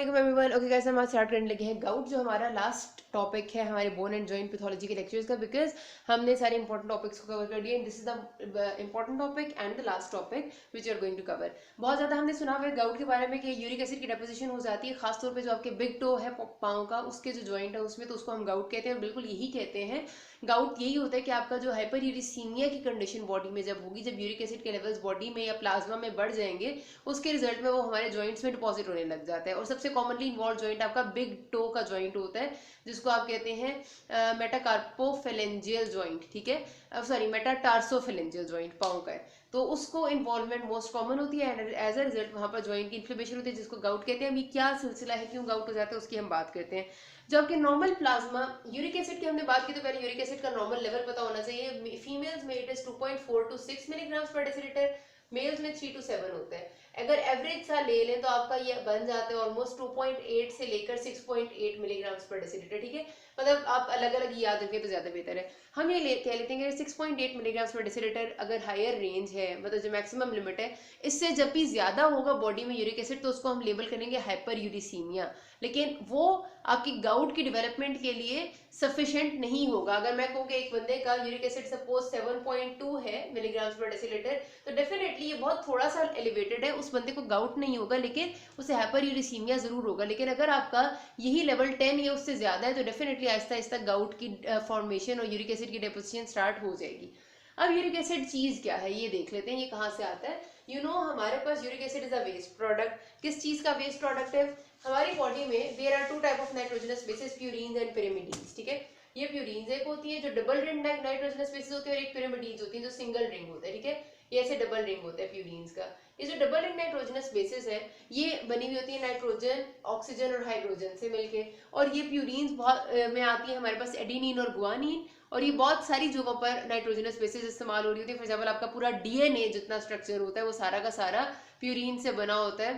वालेकुम everyone. Okay guys, हम आज स्टार्ट करने लगे हैं गाउट, जो हमारा लास्ट टॉपिक है हमारे बोन एंड जॉइंट पैथोलॉजी के लेक्चर्स का, बिकॉज हमने सारे इंपॉर्टेंट टॉपिक्स को कवर कर दिया। This is the important topic and the last topic which are going to cover. बहुत ज्यादा हमने सुना हुआ है गाउट के बारे में कि यूरिक एसिड की डेपोजिशन हो जाती है, खासतौर पर जो आपके बिग टो है पाँव का, उसके जो जॉइंट है उसमें, तो उसको हम गाउट कहते हैं। बिल्कुल यही कहते हैं। गाउट यही होता है कि आपका जो हाइपर यूरिसीमिया की कंडीशन बॉडी में जब होगी, जब यूरिक एसिड के लेवल्स बॉडी में या प्लाज्मा में बढ़ जाएंगे, उसके रिजल्ट में वो हमारे जॉइंट्स में डिपॉजिट होने लग जाता है। और सबसे कॉमनली इन्वॉल्व जॉइंट आपका बिग टो का जॉइंट होता है, जिसको आप कहते हैं मेटाकार्पोफेलेंजियल जॉइंट, ठीक है, सॉरी मेटाटार्सोफेलेंजियल जॉइंट पाँव का है। तो उसको इन्वॉल्वमेंट मोस्ट कॉमन होती है एंड एज अ रिजल्ट वहां पर जॉइंट की इन्फ्लेमेशन होती है, जिसको गाउट कहते हैं। अभी क्या सिलसिला है, क्यों गाउट हो जाता है, उसकी हम बात करते हैं। जो आपके नॉर्मल प्लाज्मा यूरिक एसिड की हमने बात की, तो पहले यूरिक एसिड का नॉर्मल लेवल पता होना चाहिए। फीमेल्स में इट इज 2.4 to 6 मिलीग्राम पर डेसीलीटर, मेल्स में 3 to 7 होता है। अगर एवरेज सा ले लें तो आपका ये बन जाता है ऑलमोस्ट 2.8 से लेकर 6.8 मिलीग्राम पर डेसीलीटर, ठीक है। मतलब आप अलग अलग याद रखें तो ज्यादा बेहतर है। हम ये कह लेते हैं कि 6.8 मिलीग्राम पर डेसीलीटर अगर हायर रेंज है, मतलब जो मैक्सिमम लिमिट है, इससे जब भी ज्यादा होगा बॉडी में यूरिक एसिड, तो उसको हम लेबल करेंगे हाइपर यूरिसीमिया। लेकिन वो आपकी गाउट की डेवलपमेंट के लिए सफिशिएंट नहीं होगा। अगर मैं कहूँ कि एक बंदे का यूरिक एसिड सपोज 7.2 है मिलीग्राम पर डेसीलीटर, तो डेफिनेटली ये बहुत थोड़ा सा एलिवेटेड है, उस बंदे को गाउट नहीं होगा, लेकिन उसे हाइपर यूरिसीमिया जरूर होगा। लेकिन अगर आपका यही लेवल 10 या उससे ज्यादा है, तो डेफिनेटली आहिस्ता आहिस्ता गाउट की फॉर्मेशन और यूरिक एसिड की डेपोजिशन स्टार्ट हो जाएगी। अब यूरिक एसिड चीज क्या है ये देख लेते हैं, ये कहाँ से आता है। हमारे पास uric acid is a waste product. किस चीज का वेस्ट प्रोडक्ट है? हमारी बॉडी में there are two type of nitrogenous bases, purines and pyrimidines, ठीक है। ये प्यूरीन्स एक होती है जो डबल रिंग नाइट्रोजनस बेसिस होती है, और एक पिरिमिडीन्स होती है जो सिंगल रिंग होता है, ठीक है। ये ऐसे डबल रिंग होता है प्यूरीन्स का। ये जो डबल रिंग नाइट्रोजनस बेसिस है, ये बनी हुई होती है नाइट्रोजन, ऑक्सीजन और हाइड्रोजन से मिलके। और ये प्यूरीन्स बहुत में आती है हमारे पास एडेनिन और गुआनिन। और ये बहुत सारी जगहों पर नाइट्रोजनस बेसिस इस्तेमाल हो रही होती है। फॉर एग्जाम्पल आपका पूरा डीएनए जितना स्ट्रक्चर होता है वो सारा का सारा प्यूरीन से बना होता है।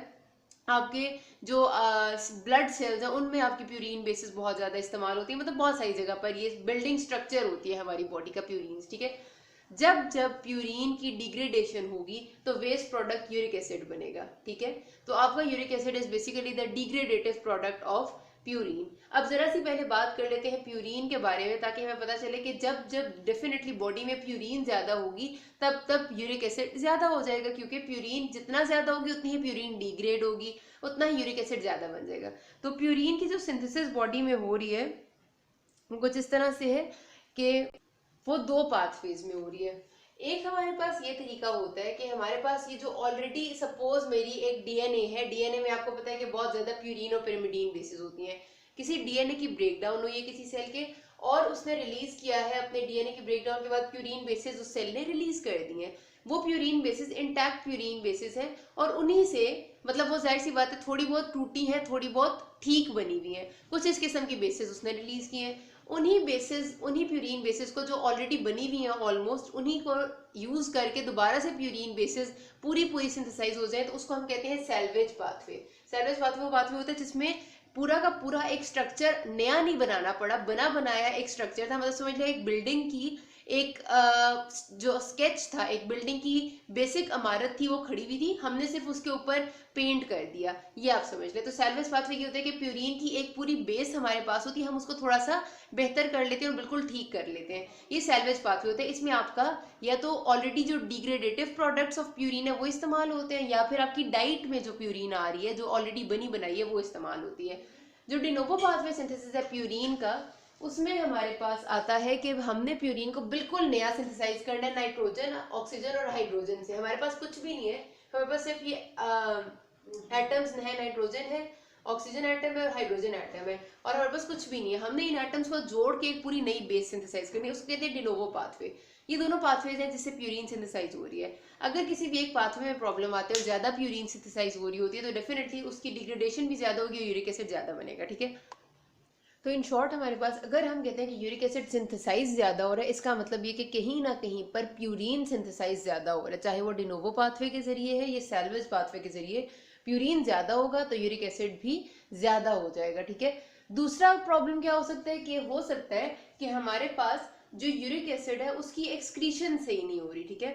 आपके जो ब्लड सेल्स हैं उनमें आपकी प्यूरीन बेसिस बहुत ज्यादा इस्तेमाल होती है। मतलब बहुत सारी जगह पर ये बिल्डिंग स्ट्रक्चर होती है हमारी बॉडी का प्यूरीन, ठीक है। जब जब प्यूरीन की डिग्रेडेशन होगी तो वेस्ट प्रोडक्ट यूरिक एसिड बनेगा, ठीक है। तो आपका uric acid is basically the degradative product of purine. अब जरा सी पहले बात कर लेते हैं प्यूरीन के बारे में, ताकि हमें पता चले कि जब जब डेफिनेटली बॉडी में प्यूरीन ज्यादा होगी तब तब यूरिक एसिड ज्यादा हो जाएगा, क्योंकि प्यूरीन जितना ज्यादा होगी उतनी ही प्यूरीन डिग्रेड होगी, उतना ही यूरिक एसिड ज्यादा बन जाएगा। तो प्यूरीन की जो सिंथेसिस बॉडी में हो रही है वो कुछ इस तरह से है कि वो दो पाथवेज में हो रही है। एक हमारे पास ये तरीका होता है कि हमारे पास ये जो ऑलरेडी सपोज मेरी एक डीएनए है, डीएनए में आपको पता है कि बहुत ज्यादा प्यूरीन और पिरिमिडीन बेसिस होती हैं। किसी डीएनए की ब्रेकडाउन हुई है किसी सेल के, और उसने रिलीज किया है अपने डीएनए की ब्रेकडाउन के बाद प्यूरीन बेसिस उस सेल ने रिलीज कर दिए हैं। वो purine basis intact purine basis है, और उन्हीं से मतलब वो जाहिर सी बात है थोड़ी बहुत टूटी है, थोड़ी बहुत ठीक बनी हुई है, कुछ इस किस्म की बेसिस उसने रिलीज किए हैं। उन्हीं बेसिस, उन्हीं प्यूरीन बेसिस को जो ऑलरेडी बनी हुई है ऑलमोस्ट, उन्हीं को यूज करके दोबारा से प्यूरीन बेसिस पूरी पूरी सिंथेसाइज हो जाए, तो उसको हम कहते हैं सैल्वेज पाथवे। सैल्वेज पाथवे वो पाथवे होता है जिसमें पूरा का पूरा एक स्ट्रक्चर नया नहीं बनाना पड़ा, बना बनाया एक स्ट्रक्चर था। मतलब समझ लिया एक बिल्डिंग की एक जो स्केच था, एक बिल्डिंग की बेसिक इमारत थी वो खड़ी हुई थी, हमने सिर्फ उसके ऊपर पेंट कर दिया, ये आप समझ ले। तो सैल्वेज पाथवे ये होता है कि प्यूरीन की एक पूरी बेस हमारे पास होती है, हम उसको थोड़ा सा बेहतर कर लेते हैं और बिल्कुल ठीक कर लेते हैं, ये सैल्वेज पाथवे होता है। इसमें आपका या तो ऑलरेडी जो डिग्रेडेटिव प्रोडक्ट्स ऑफ प्यूरीन है वो इस्तेमाल होते हैं, या फिर आपकी डाइट में जो प्यूरीन आ रही है जो ऑलरेडी बनी बनाई है वो इस्तेमाल होती है। जो डिनोवो पाथवे सिंथेसिस है प्यूरीन का, उसमें हमारे पास आता है कि हमने प्यूरीन को बिल्कुल नया सिंथेसाइज करना है नाइट्रोजन, ऑक्सीजन और हाइड्रोजन से। हमारे पास कुछ भी नहीं है, हमारे पास सिर्फ ये एटम्स है, नाइट्रोजन है, ऑक्सीजन एटम है और हाइड्रोजन एटम है, और हमारे पास कुछ भी नहीं है। हमने इन एटम्स को जोड़ के एक पूरी नई बेस सिंथेसाइज करनी है, उसको कहते हैं डिनोवो पाथवे। ये दोनों पाथवेज हैं जिससे प्यूरीन सिंथेसाइज हो रही है। अगर किसी भी एक पाथवे में प्रॉब्लम आती है और ज्यादा प्यूरीन सिंथेसाइज हो रही होती है, तो डेफिनेटली उसकी डिग्रेडेशन भी ज्यादा होगी, यूरिक एसिड ज्यादा बनेगा, ठीक है। तो इन शॉर्ट हमारे पास अगर हम कहते हैं कि यूरिक एसिड सिंथेसाइज ज्यादा हो रहा है, इसका मतलब ये कि कहीं ना कहीं पर प्यूरीन सिंथेसाइज ज्यादा हो रहा है, चाहे वो डिनोवो पाथवे के जरिए है या सैल्वेज पाथवे के जरिए। प्यूरीन ज्यादा होगा तो यूरिक एसिड भी ज्यादा हो जाएगा, ठीक है। दूसरा प्रॉब्लम क्या हो सकता है कि हो सकता है कि हमारे पास जो यूरिक एसिड है उसकी एक्सक्रीशन सही नहीं हो रही, ठीक है।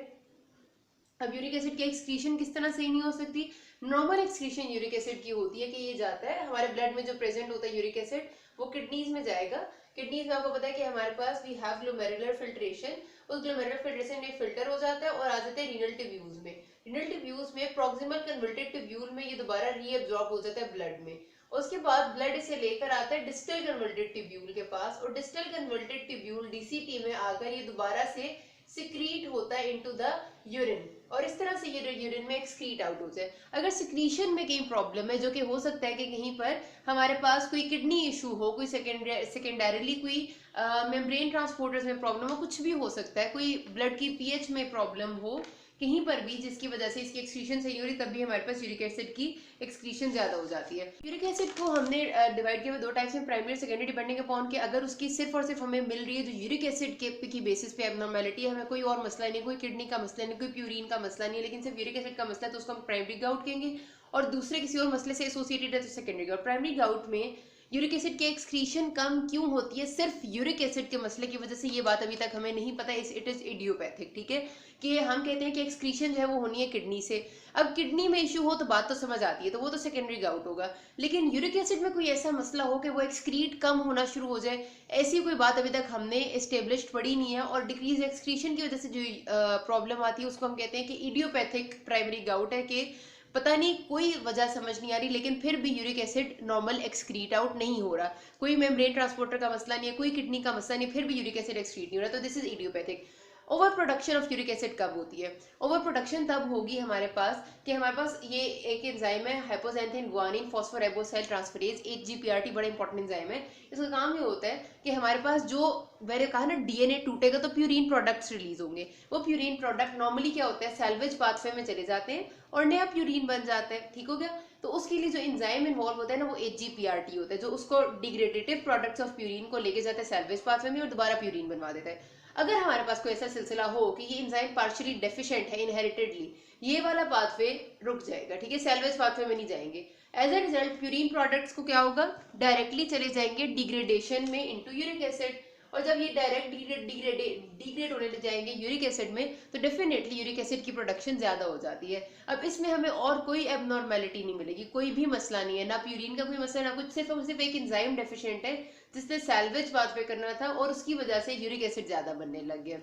अब यूरिक एसिड की एक्सक्रीशन किस तरह सही नहीं हो सकती? नॉर्मल एक्सक्रीशन यूरिक एसिड की होती है कि ये जाता है हमारे ब्लड में जो प्रेजेंट होता है यूरिक एसिड वो किडनीज में जाएगा। किडनीज में आपको पता है कि हमारे पास वी हैव ग्लोमेरुलर फिल्ट्रेशन, उस ग्लोमेरुलर फिल्ट्रेशन में फिल्टर हो जाता है और आ जाता है रीनल ट्यूब्यूल्स में। रीनल ट्यूब्यूल्स में प्रॉक्सिमल कन्वर्टेड ट्यूब्यूल में ये दोबारा रीअब्जॉर्ब हो जाता है ब्लड में। उसके बाद ब्लड इसे लेकर आता है डिस्टल कन्वर्टेड ट्यूब्यूल के पास और डिस्टल कन्वर्टेड ट्यूब्यूल डीसीटी में आकर ये दोबारा से सिक्रीट होता है इनटू द यूरिन और इस तरह से ये यूरिन में एक्सक्रीट आउट हो जाए। अगर सिक्रीशन में कहीं प्रॉब्लम है, जो कि हो सकता है कि कहीं पर हमारे पास कोई किडनी इशू हो, कोई सेकेंडरीली कोई मेम्ब्रेन ट्रांसपोर्टर्स में प्रॉब्लम हो, कुछ भी हो सकता है, कोई ब्लड की पीएच में प्रॉब्लम हो कहीं पर भी जिसकी वजह से इसकी एक्सक्रीशन सही हो रही, तब भी हमारे पास यूरिक एसिड की एक्सक्रीशन ज्यादा हो जाती है। यूरिक एसिड को हमने डिवाइड किया दो टाइप्स में, प्राइमरी सेकेंडरी, डिपेंडिंग अपॉन के अगर उसकी सिर्फ और सिर्फ हमें मिल रही है जो यूरिक एसिड के की बेसिस पे एबनॉर्मेलिटी है, हमें कोई और मसला नहीं, कोई किडनी का मसला नहीं, कोई प्यूरिन का मसला नहीं है, लेकिन सिर्फ यूरिक एसिड का मसला है तो उसको हम प्राइमरी गाउट कहेंगे, और दूसरे किसी और मसले से एसोसिएटेड है तो सेकेंडरी गाउट। प्राइमरी गाउट में यूरिक एसिड की एक्सक्रीशन कम क्यों होती है, सिर्फ यूरिक एसिड के मसले की वजह से, ये बात अभी तक हमें नहीं पता, इट इज इडियोपैथिक, ठीक है, कि हम कहते हैं कि एक्सक्रीशन जो है वो होनी है किडनी से। अब किडनी में इशू हो तो बात तो समझ आती है, तो वो तो सेकेंडरी गाउट होगा, लेकिन यूरिक एसिड में कोई ऐसा मसला हो कि वो एक्सक्रीट कम होना शुरू हो जाए, ऐसी कोई बात अभी तक हमने एस्टेब्लिश्ड पड़ी नहीं है, और डिक्रीज एक्सक्रीशन की वजह से जो प्रॉब्लम आती है उसको हम कहते हैं कि इडियोपैथिक प्राइमरी गाउट है, कि पता नहीं कोई वजह समझ नहीं आ रही लेकिन फिर भी uric acid normal excrete out नहीं हो रहा, कोई मेम्ब्रेन ट्रांसपोर्टर का मसला नहीं है, कोई किडनी का मसला नहीं, फिर भी यूरिक एसिड एक्सक्रीट नहीं हो रहा, तो this is idiopathic. Over production of uric acid कब होती है? ओवर प्रोडक्शन तब होगी हमारे पास कि हमारे पास ये एक एंजाइम है hypoxanthine guanine phosphoribosyl transferase, HGPRT, बड़ा इंपॉर्टेंट एंजाइम है। इसका काम ये होता है कि हमारे पास जो मैंने कहा ना डीएनए टूटेगा तो प्यूरिन प्रोडक्ट्स रिलीज होंगे, वो प्यूरिन प्रोडक्ट नॉर्मली क्या होता है सैल्वेज पाथवे में चले जाते हैं और नया प्यूरिन बन जाता है, ठीक हो गया। तो उसके लिए जो एंजाइम इन्वॉल्व होता है ना वो HGPRT होता है, जो उसको डिग्रेडेटिव प्रोडक्ट्स ऑफ प्यूरिन को लेके जाता है सैल्वेज पाथवे में और दोबारा प्यूरिन बनवा देता है। अगर हमारे पास कोई ऐसा सिलसिला हो कि ये एंजाइम पार्शियली डेफिशिएंट है इनहेरिटेडली, ये वाला पाथवे रुक जाएगा, ठीक है, सैल्वेज पाथवे में नहीं जाएंगे। As a result purine products को क्या होगा, डायरेक्टली चले जाएंगे डिग्रेडेशन में इनटू यूरिक एसिड, और जब ये डायरेक्ट डिग्रेड होने लग जाएंगे यूरिक एसिड में तो डेफिनेटली यूरिक एसिड की प्रोडक्शन ज्यादा हो जाती है। अब इसमें हमें और कोई एबनॉर्मेलिटी नहीं मिलेगी, कोई भी मसला नहीं है, ना प्यूरिन का कोई मसला ना कुछ, सिर्फ और सिर्फ एक एंजाइम डेफिशिएंट है जिसने सैल्वेज पाथवे करना था और उसकी वजह से यूरिक एसिड ज्यादा बनने लग गया।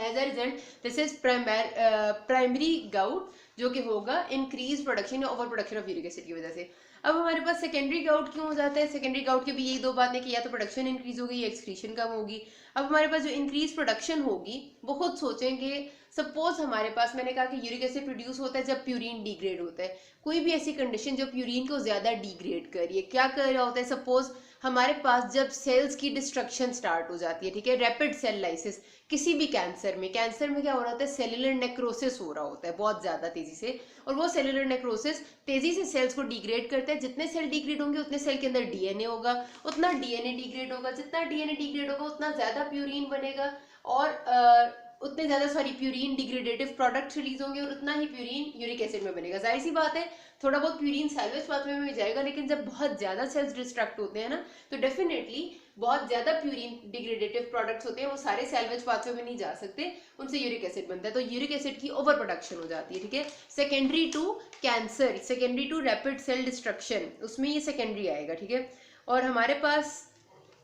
As a result this is primary gout, जो कि होगा इंक्रीज प्रोडक्शन या over production of uric acid की वजह से। अब हमारे पास सेकेंडरी गाउट क्यों हो जाता है? सेकेंडरी गाउट की भी यही दो बातें कि या तो प्रोडक्शन इंक्रीज होगी या एक्सक्रीशन कम होगी। अब हमारे पास जो इंक्रीज प्रोडक्शन होगी वो खुद सोचेंगे, सपोज हमारे पास मैंने कहा कि यूरिक एसिड प्रोड्यूस होता है जब प्यूरिन डिग्रेड होता है, कोई भी ऐसी कंडीशन जो प्यूरिन को ज्यादा डिग्रेड कर रही है, क्या कर रहा होता है, सपोज हमारे पास जब सेल्स की डिस्ट्रक्शन स्टार्ट हो जाती है, ठीक है, रैपिड सेल लाइसिस, किसी भी कैंसर में क्या हो रहा होता है, सेलुलर नेक्रोसिस हो रहा होता है बहुत ज्यादा तेजी से, और वो सेलुलर नेक्रोसिस तेजी से सेल्स को डिग्रेड करता है, जितने सेल डिग्रेड होंगे उतने सेल के अंदर डीएनए होगा, उतना डीएनए डिग्रेड होगा, जितना डीएनए डिग्रेड होगा उतना ज्यादा प्यूरिन बनेगा और उतने ज्यादा प्यूरिन डिग्रेडेटिव प्रोडक्ट्स रिलीज होंगे और उतना ही प्यूरिन यूरिक एसिड में बनेगा। जाहिर सी बात है थोड़ा बहुत प्यूरिन सैल्वेज पाथवे में भी जाएगा, लेकिन जब बहुत ज्यादा सेल्स डिस्ट्रक्ट होते हैं ना तो डेफिनेटली बहुत ज्यादा प्यूरिन डिग्रेडेटिव प्रोडक्ट्स होते हैं, वो सारे सैल्वेज पाथवे में नहीं जा सकते, उनसे यूरिक एसिड बनता है, तो यूरिक एसिड की ओवर प्रोडक्शन हो जाती है, ठीक है। Secondary to cancer, secondary to rapid cell destruction, उसमें ये सेकेंडरी आएगा, ठीक है। और हमारे पास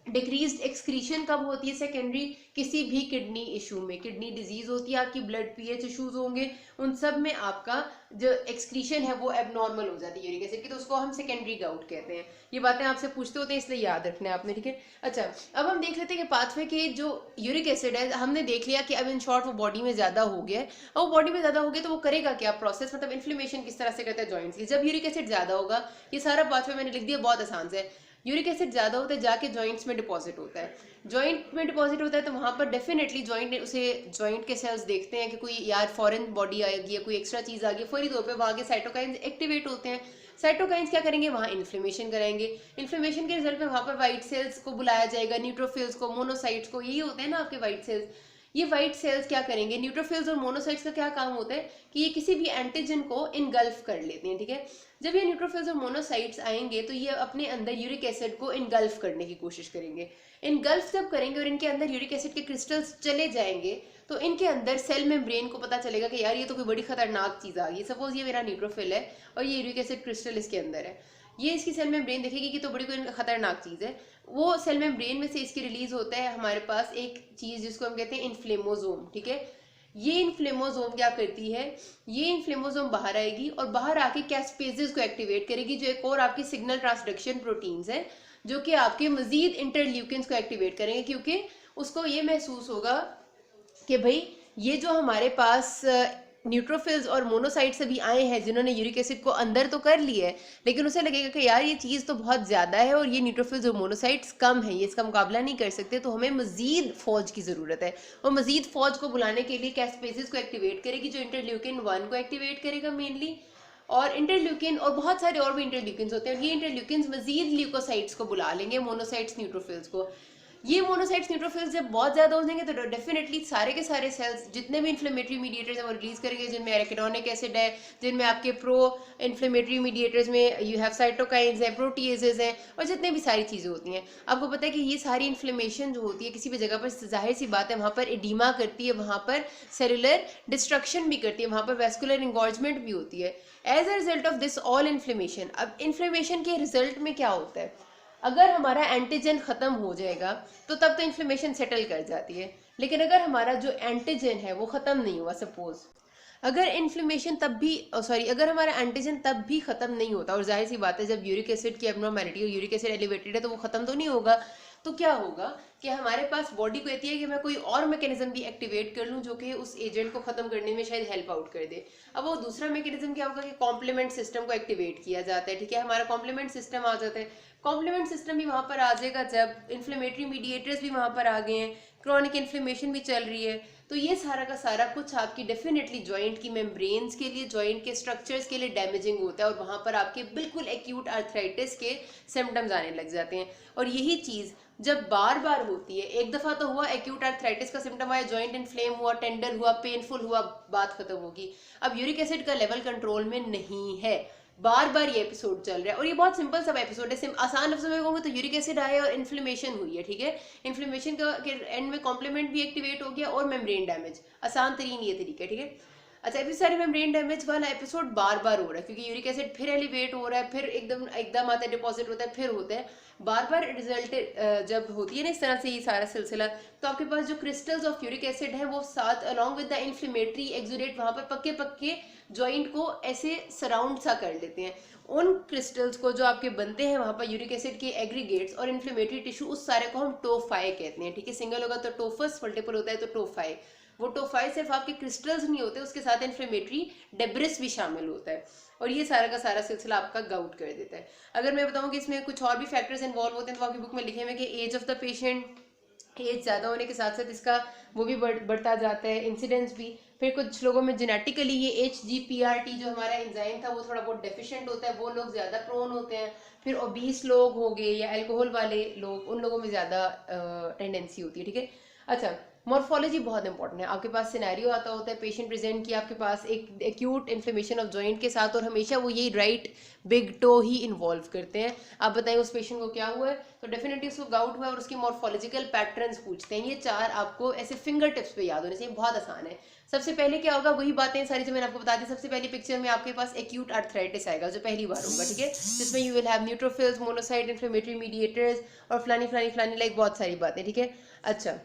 डिक्रीज्ड एक्सक्रीशन कब होती है सेकेंडरी? किसी भी किडनी इशू में, किडनी डिजीज होती है आपकी, ब्लड पीएच इश्यूज होंगे, उन सब में आपका जो एक्सक्रीशन है वो एबनॉर्मल हो जाती है यूरिक एसिड की, तो उसको हम सेकेंडरी गाउट कहते हैं। ये बातें आपसे पूछते होते हैं इसलिए याद रखना है आपने, ठीक है। अच्छा, अब हम देख लेते हैं कि पाथवे के जो यूरिक एसिड है, हमने देख लिया कि अब इन शॉर्ट वो बॉडी में ज्यादा हो गया है, और वो बॉडी में ज्यादा हो गया तो वो करेगा क्या प्रोसेस, मतलब इन्फ्लेमेशन किस तरह से करता है जॉइंट्स की। जब यूरिक एसिड ज्यादा होगा, ये सारा पाथवे मैंने लिख दिया बहुत आसान से, यूरिक एसिड ज्यादा होता है जाके जॉइंट्स में डिपॉजिट होता है, जॉइंट में डिपॉजिट होता है तो वहां पर डेफिनेटली जॉइंट के सेल्स देखते हैं कि कोई यार फॉरेन बॉडी आएगी या कोई एक्स्ट्रा चीज आ गई, फौरी तौर पे वहां के साइटोकाइंस एक्टिवेट होते हैं, साइटोकाइंस क्या करेंगे, वहां इन्फ्लेमेशन कराएंगे, इन्फ्लेमेशन के रिजल्ट में वहां पर व्हाइट सेल्स को बुलाया जाएगा, न्यूट्रोफिल्स को, मोनोसाइट्स को, यही होते हैं ना आपके व्हाइट सेल्स, ये वाइट सेल्स क्या करेंगे, न्यूट्रोफिल्स और मोनोसाइट्स का क्या काम होता है कि ये किसी भी एंटीजन को इनगल्फ कर लेते हैं, ठीक है। जब ये न्यूट्रोफिल्स और मोनोसाइट्स आएंगे तो ये अपने अंदर यूरिक एसिड को इनगल्फ करने की कोशिश करेंगे। इनगल्फ जब करेंगे और इनके अंदर यूरिक एसिड के क्रिस्टल्स चले जाएंगे तो इनके अंदर सेल मेम्ब्रेन को पता चलेगा कि यार ये तो कोई बड़ी खतरनाक चीज आ गई। सपोज ये मेरा न्यूट्रोफिल है और ये यूरिक एसिड क्रिस्टल इसके अंदर है, ये इसकी सेल मेम्ब्रेन देखेगी कि तो बड़ी कोई खतरनाक चीज है। वो सेल मेम्ब्रेन में से इसकी रिलीज होता है हमारे पास एक चीज जिसको हम कहते हैं इन्फ्लेमोसोम, ठीक है। ये इन्फ्लेमोसोम क्या करती है, ये इन्फ्लेमोसोम बाहर आएगी और बाहर आके कैस्पेजेस को एक्टिवेट करेगी, जो एक और आपकी सिग्नल ट्रांसडक्शन प्रोटीन्स है जो कि आपके मजीद इंटरल्यूकिन्स को एक्टिवेट करेंगे, क्योंकि उसको ये महसूस होगा कि भाई ये जो हमारे पास न्यूट्रोफिल्स और मोनोसाइट्स अभी आए हैं जिन्होंने यूरिक एसिड को अंदर तो कर लिया है, लेकिन उसे लगेगा कि यार ये चीज़ तो बहुत ज़्यादा है और ये न्यूट्रोफिल्स और मोनोसाइट्स कम है, ये इसका मुकाबला नहीं कर सकते, तो हमें मजीद फौज की ज़रूरत है। और मजीद फौज को बुलाने के लिए कैस्पेसिस को एक्टिवेट करेगी जो इंटरल्यूकिन 1 को एक्टिवेट करेगा मेनली, और इंटरल्यूकिन और बहुत सारे और भी इंटरल्यूकिन्स होते हैं, और ये इंटरल्यूकिन्स मजीद ल्यूकोसाइट्स को बुला लेंगे, मोनोसाइट्स न्यूट्रोफिल्स को। ये मोनोसाइट्स न्यूट्रोफिल्स जब बहुत ज्यादा हो जाएंगे तो डेफिनेटली सारे के सारे सेल्स जितने भी इन्फ्लेमेटरी मीडिएटर्स हैं वो रिलीज करेंगे, जिनमें एराकिडोनिक एसिड है, जिनमें आपके प्रो इन्फ्लेमेटरी मीडिएटर्स में यू हैव साइटोकाइंस हैं, प्रोटीएजेस हैं, और जितने भी सारी चीज़ें होती हैं। आपको पता है कि ये सारी इन्फ्लेमेशन जो होती है किसी भी जगह पर, जाहिर सी बात है वहाँ पर एडीमा करती है, वहाँ पर सेलुलर डिस्ट्रक्शन भी करती है, वहाँ पर वेस्कुलर इंगॉर्जमेंट भी होती है as a result of this all inflammation. अब इन्फ्लेमेशन के रिजल्ट में क्या होता है, अगर हमारा एंटीजन खत्म हो जाएगा तो तब तो इन्फ्लेमेशन सेटल कर जाती है, लेकिन अगर हमारा जो एंटीजन है वो खत्म नहीं हुआ, सपोज अगर इन्फ्लेमेशन तब भी अगर हमारा एंटीजन तब भी खत्म नहीं होता, और जाहिर सी बात है जब यूरिक एसिड की एब्नॉर्मैलिटी और यूरिक एसिड एलिवेटेड है तो वो खत्म तो नहीं होगा, तो क्या होगा कि हमारे पास बॉडी को कहती है कि मैं कोई और मैकेनिज्म भी एक्टिवेट कर लूं जो कि उस एजेंट को खत्म करने में शायद हेल्प आउट कर दे। अब वो दूसरा मैकेनिज्म क्या होगा कि कॉम्प्लीमेंट सिस्टम को एक्टिवेट किया जाता है, ठीक है, हमारा कॉम्प्लीमेंट सिस्टम आ जाता है। कॉम्प्लीमेंट सिस्टम भी वहां पर आ जाएगा जब इन्फ्लेमेटरी मीडिएटर्स भी वहां पर आ गए हैं, क्रॉनिक इन्फ्लेमेशन भी चल रही है, तो ये सारा का सारा कुछ आपकी डेफिनेटली जॉइंट की मेम्ब्रेन्स के लिए, जॉइंट के स्ट्रक्चर्स के लिए डैमेजिंग होता है, और वहां पर आपके बिल्कुल एक्यूट आर्थराइटिस के सिम्टम्स आने लग जाते हैं। और यही चीज जब बार बार होती है, एक दफा तो हुआ एक्यूट आर्थराइटिस का सिम्टम आया, जॉइंट इन्फ्लेम हुआ, टेंडर हुआ, पेनफुल हुआ, बात खत्म होगी। अब यूरिक एसिड का लेवल कंट्रोल में नहीं है, बार बार ये एपिसोड चल रहा है, और ये बहुत सिंपल सब एपिसोड है। आसान लफ्जों में कहूँगा तो यूरिक एसिड आया और इन्फ्लेमेशन हुई है, ठीक है, इन्फ्लेमेशन के एंड में कॉम्प्लीमेंट भी एक्टिवेट हो गया और मेम्ब्रेन डैमेज, आसान तरीन ये तरीका है, ठीक है। अच्छा, अभी सारे मेम्ब्रेन डैमेज वाला एपिसोड बार बार हो रहा है क्योंकि यूरिक एसिड फिर एलिवेट हो रहा है, फिर एकदम आता है, डिपॉजिट होता है, फिर होता है, बार बार रिजल्ट जब होती है ना इस तरह से ये सारा सिलसिला, तो आपके पास जो क्रिस्टल्स ऑफ यूरिक एसिड है वो साथ along with the inflammatory exudate वहां पर पक्के पक्के जॉइंट को ऐसे सराउंड सा कर लेते हैं। उन क्रिस्टल्स को जो आपके बनते हैं वहां पर यूरिक एसिड के एग्रीगेट्स और इन्फ्लेमेटरी टिश्यू, उस सारे को हम टोफाई कहते हैं, ठीक है, सिंगल होगा तो टोफस, मल्टीपल होता है तो टोफाई। वो टोफाई सिर्फ आपके क्रिस्टल्स नहीं होते, उसके साथ इन्फ्लेमेटरी डेब्रिस भी शामिल होता है, और ये सारा का सारा सिलसिला आपका गाउट कर देता है। अगर मैं बताऊं कि इसमें कुछ और भी फैक्टर्स इन्वॉल्व होते हैं तो आपकी बुक में लिखे हुए कि age of the patient, age ज़्यादा होने के साथ साथ इसका वो भी बढ़ता जाता है, इंसिडेंस भी। फिर कुछ लोगों में जेनेटिकली ये HGPRT जो हमारा एंजाइम था वो थोड़ा बहुत डेफिशिएंट होता है, वो लोग ज़्यादा प्रोन होते हैं। फिर ओबीस लोग हो गए या अल्कोहल वाले लोग, उन लोगों में ज़्यादा टेंडेंसी होती है, ठीक है। अच्छा, मॉर्फोलॉजी बहुत इंपॉर्टेंट है। आपके पास सिनेरियो आता होता है, पेशेंट प्रेजेंट किया आपके पास एक एक्यूट इन्फ्लेमेशन ऑफ जॉइंट के साथ, और हमेशा वो यही राइट बिग टो ही इन्वॉल्व करते हैं। आप बताएं उस पेशेंट को क्या हुआ है, तो डेफिनेटली उसको गाउट हुआ है और उसके मॉर्फोलॉजिकल पैटर्न्स पूछते हैं। ये चार आपको ऐसे फिंगर टिप्स पे याद होने चाहिए, बहुत आसान है। सबसे पहले क्या होगा, वही बातें सारी जो मैंने आपको बता दी। सबसे पहली पिक्चर में आपके पास एक्यूट आर्थराइटिस आएगा जो पहली बार होगा, ठीक है, जिसमें you will have neutrophils, monocyte, inflammatory mediators और फलानी फलानी फलानी लाइक बहुत सारी बातें, ठीक है। अच्छा,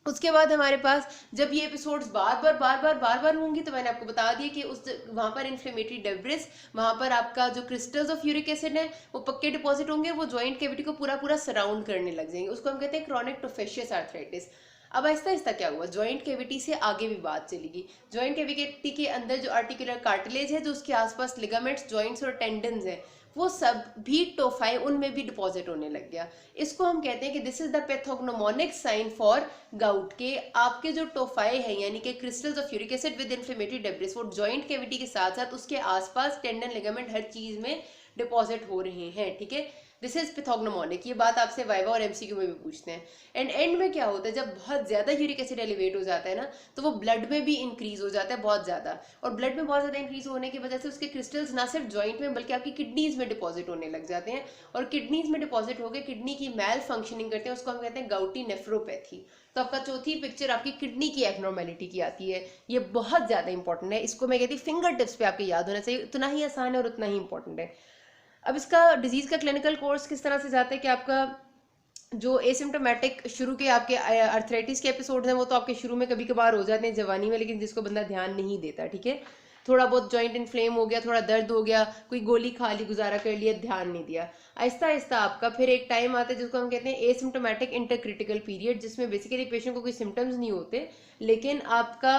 उसके बाद हमारे पास जब ये एपिसोड्स बार बार होंगी तो मैंने आपको बता दिया कि उस वहां पर इन्फ्लेमेटरी डेब्रिस, वहां पर आपका जो क्रिस्टल्स ऑफ यूरिक एसिड है वो पक्के डिपॉजिट होंगे, वो जॉइंट कैविटी को पूरा सराउंड करने लग जाएंगे, उसको हम कहते हैं क्रॉनिक टोफेशियस आर्थराइटिस। अब आहिस्ता आहिस्ता क्या हुआ, जॉइंट कैविटी से आगे भी बात चलेगी। जॉइंट कैविटी के अंदर जो आर्टिकुलर कार्टिलेज है, जो उसके आसपास लिगामेंट्स, जॉइंट्स और टेंडन्स है, वो सब भी टोफाई उनमें भी डिपॉजिट होने लग गया। इसको हम कहते हैं कि this is the pathognomonic sign for gout, के आपके जो टोफाई है यानी कि crystals of uric acid with inflammatory debris, वो जॉइंट कैविटी के साथ साथ उसके आसपास टेंडन, लिगामेंट, हर चीज में डिपॉजिट हो रहे हैं, ठीक है। This is pathognomonic. ये बात आपसे वाइवा और एमसीक्यू में भी पूछते हैं। एंड एंड में क्या होता है, जब बहुत ज्यादा यूरिक एसिड एलिवेट हो जाता है ना, तो वो ब्लड में भी इंक्रीज हो जाता है बहुत ज्यादा, और ब्लड में बहुत ज्यादा इंक्रीज होने की वजह से उसके क्रिस्टल्स ना सिर्फ जॉइंट में बल्कि आपकी किडनीज में डिपॉजिट होने लग जाते हैं, और किडनीज में डिपॉजिट होकर किडनी की मैल फंक्शनिंग करते हैं, उसको हम कहते हैं गाउटी नेफ्रोपैथी। तो आपका चौथी पिक्चर आपकी किडनी की एबनॉर्मेलिटी की आती है। ये बहुत ज्यादा इंपॉर्टेंट है, इसको मैं कहती हूँ फिंगर टिप्स पे आपके याद होना चाहिए, उतना ही आसान है और उतना ही इंपॉर्टेंट है। अब इसका डिजीज का क्लिनिकल कोर्स किस तरह से जाता है कि आपका जो एसिम्टोमेटिक शुरू के आपके अर्थराइटिस के एपिसोड हैं वो तो आपके शुरू में कभी कभार हो जाते हैं जवानी में, लेकिन जिसको बंदा ध्यान नहीं देता, ठीक है, थोड़ा बहुत जॉइंट इन्फ्लेम हो गया, थोड़ा दर्द हो गया, कोई गोली खा ली, गुजारा कर लिया, ध्यान नहीं दिया, आहिस्ता आहिस्ता आपका फिर एक टाइम आता है जिसको हम कहते हैं एसिम्टोमेटिक इंटरक्रिटिकल पीरियड, जिसमें बेसिकली पेशेंट को कोई सिम्टम्स नहीं होते, लेकिन आपका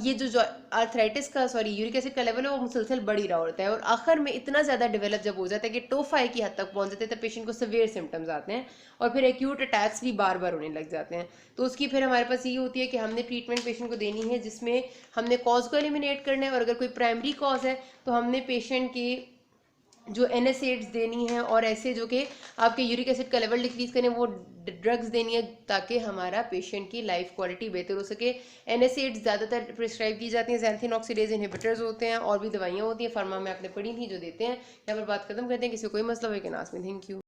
ये जो आर्थराइटिस का यूरिक एसिड का लेवल है वो मुसलसल बढ़ ही रहा होता है, और आखिर में इतना ज़्यादा डेवलप जब हो जाता है कि टोफाई की हद तक पहुंच जाते हैं, तब पेशेंट को सीवियर सिम्टम्स आते हैं और फिर एक्यूट अटैक्स भी बार बार होने लग जाते हैं। तो उसकी फिर हमारे पास ये होती है कि हमने ट्रीटमेंट पेशेंट को देनी है जिसमें हमने कॉज को एलिमिनेट करना है, और अगर कोई प्राइमरी कॉज है तो हमने पेशेंट की जो NSAIDs देनी है, और ऐसे जो कि आपके यूरिक एसिड का लेवल डिक्रीज करें वो ड्रग्स देनी है, ताकि हमारा पेशेंट की लाइफ क्वालिटी बेहतर हो सके। NSAIDs ज़्यादातर प्रिस्क्राइब की जाती हैं, ज़ैंथिन ऑक्सीडेज इनहिबिटर्स होते हैं, और भी दवाइयाँ होती हैं फार्मा में आपने पढ़ी थी जो देते हैं। यहाँ पर बात खत्म करते हैं, किसी को कोई मसला हो कि नास में। Thank you.